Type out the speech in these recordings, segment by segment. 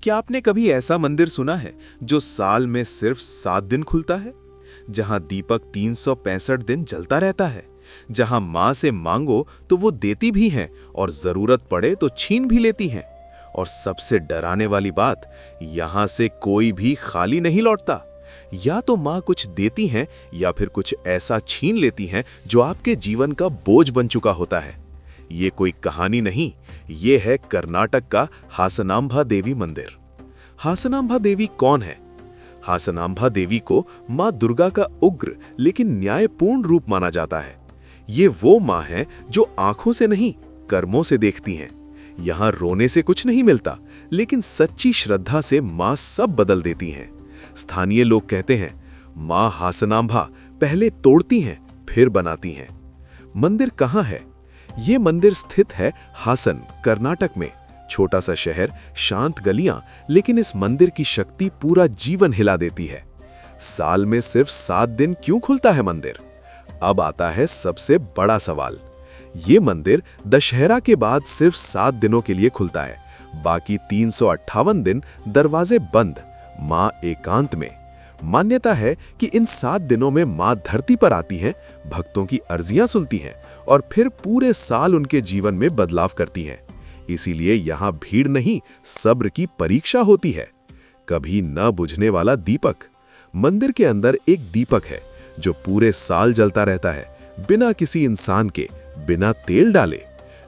क्या आपने कभी ऐसा मंदिर सुना है जो साल में सिर्फ 7 दिन खुलता है, जहां दीपक 365 दिन जलता रहता है, जहां मां से मांगो तो वो देती भी हैं और जरूरत पड़े तो छीन भी लेती हैं, और सबसे डराने वाली बात, यहां से कोई भी खाली नहीं लौटता। या तो मां कुछ देती हैं या फिर कुछ ऐसा छीन लेती हैं जो आपके जीवन का बोझ बन चुका होता है। ये कोई कहानी नहीं, ये है कर्नाटक का हासनांबा देवी मंदिर। हासनांबा देवी कौन है? हासनांबा देवी को मां दुर्गा का उग्र लेकिन न्यायपूर्ण रूप माना जाता है। ये वो मां है जो आंखों से नहीं, कर्मों से देखती हैं। यहां रोने से कुछ नहीं मिलता, लेकिन सच्ची श्रद्धा से मां सब बदल देती हैं। स्थानीय लोग कहते हैं, मां हासनांबा पहले तोड़ती हैं फिर बनाती हैं। मंदिर कहां है? ये मंदिर स्थित है हासन, कर्नाटक में। छोटा सा शहर, शांत गलियां, लेकिन इस मंदिर की शक्ति पूरा जीवन हिला देती है। साल में सिर्फ 7 दिन क्यों खुलता है मंदिर? अब आता है सबसे बड़ा सवाल। ये मंदिर दशहरा के बाद सिर्फ 7 दिनों के लिए खुलता है, बाकी 358 दिन दरवाजे बंद, मां एकांत में। मान्यता है कि इन 7 दिनों में मां धरती पर आती हैं, भक्तों की अर्जियां सुनती हैं और फिर पूरे साल उनके जीवन में बदलाव करती हैं। इसीलिए यहां भीड़ नहीं, सब्र की परीक्षा होती है। कभी न बुझने वाला दीपक। मंदिर के अंदर एक दीपक है जो पूरे साल जलता रहता है, बिना किसी इंसान के, बिना तेल डाले।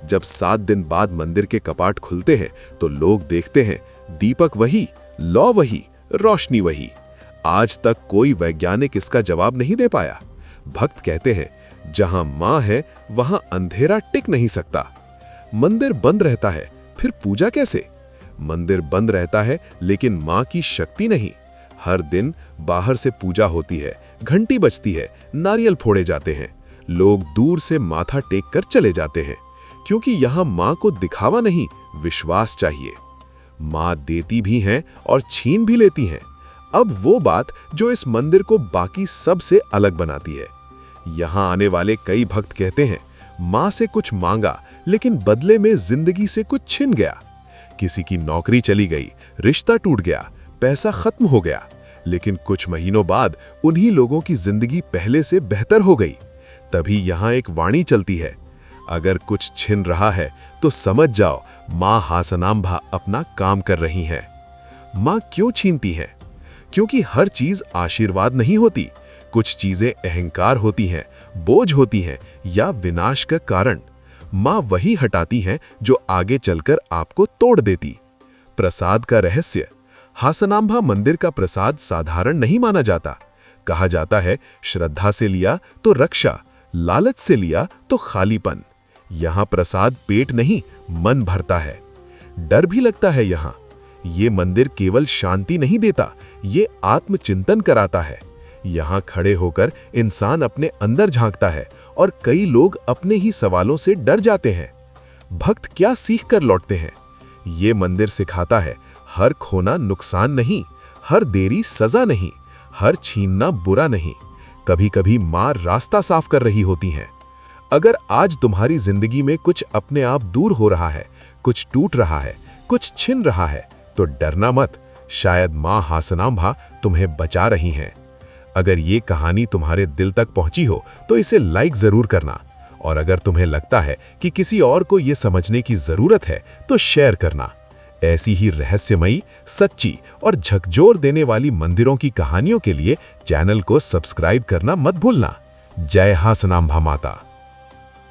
जब 7 दिन बाद मंदिर के कपाट खुलते हैं तो लोग देखते हैं, दीपक वही, लौ वही, रोशनी वही। आज तक कोई वैज्ञानिक इसका जवाब नहीं दे पाया। भक्त कहते हैं, जहां मां है वहां अंधेरा टिक नहीं सकता। मंदिर बंद रहता है, फिर पूजा कैसे? मंदिर बंद रहता है लेकिन मां की शक्ति नहीं। हर दिन बाहर से पूजा होती है, घंटी बजती है, नारियल फोड़े जाते हैं, लोग दूर से माथा टेक कर चले जाते हैं, क्योंकि यहां मां को दिखावा नहीं, विश्वास चाहिए। मां देती भी हैं और छीन भी लेती हैं। अब वो बात जो इस मंदिर को बाकी सब से अलग बनाती है। यहां आने वाले कई भक्त कहते हैं, मां से कुछ मांगा लेकिन बदले में जिंदगी से कुछ छिन गया। किसी की नौकरी चली गई, रिश्ता टूट गया, पैसा खत्म हो गया, लेकिन कुछ महीनों बाद उन्हीं लोगों की जिंदगी पहले से बेहतर हो गई। तभी यहां एक वाणी चलती है, अगर कुछ छिन रहा है तो समझ जाओ मां हासनांबा अपना काम कर रही हैं। मां क्यों छीनती हैं? क्योंकि हर चीज आशीर्वाद नहीं होती। कुछ चीजें अहंकार होती हैं, बोझ होती हैं या विनाश का कारण। मां वही हटाती हैं जो आगे चलकर आपको तोड़ देती। प्रसाद का रहस्य। हासनांबा मंदिर का प्रसाद साधारण नहीं माना जाता। कहा जाता है, श्रद्धा से लिया तो रक्षा, लालच से लिया तो खालीपन। यहां प्रसाद पेट नहीं, मन भरता है। डर भी लगता है यहां। ये मंदिर केवल शांति नहीं देता, ये आत्मचिंतन कराता है। यहां खड़े होकर इंसान अपने अंदर झांकता है और कई लोग अपने ही सवालों से डर जाते हैं। भक्त क्या सीख कर लौटते हैं? ये मंदिर सिखाता है, हर खोना नुकसान नहीं, हर देरी सजा नहीं, हर छीनना बुरा नहीं। कभी कभी मां रास्ता साफ कर रही होती हैं। अगर आज तुम्हारी जिंदगी में कुछ अपने आप दूर हो रहा है, कुछ टूट रहा है, कुछ छिन रहा है, तो डरना मत, शायद मां हासनांबा तुम्हें बचा रही हैं। अगर ये कहानी तुम्हारे दिल तक पहुंची हो तो इसे लाइक जरूर करना, और अगर तुम्हें लगता है कि किसी और को ये समझने की जरूरत है तो शेयर करना। ऐसी ही रहस्यमयी, सच्ची और झकझोर देने वाली मंदिरों की कहानियों के लिए चैनल को सब्सक्राइब करना मत भूलना। जय हासनांबा माता।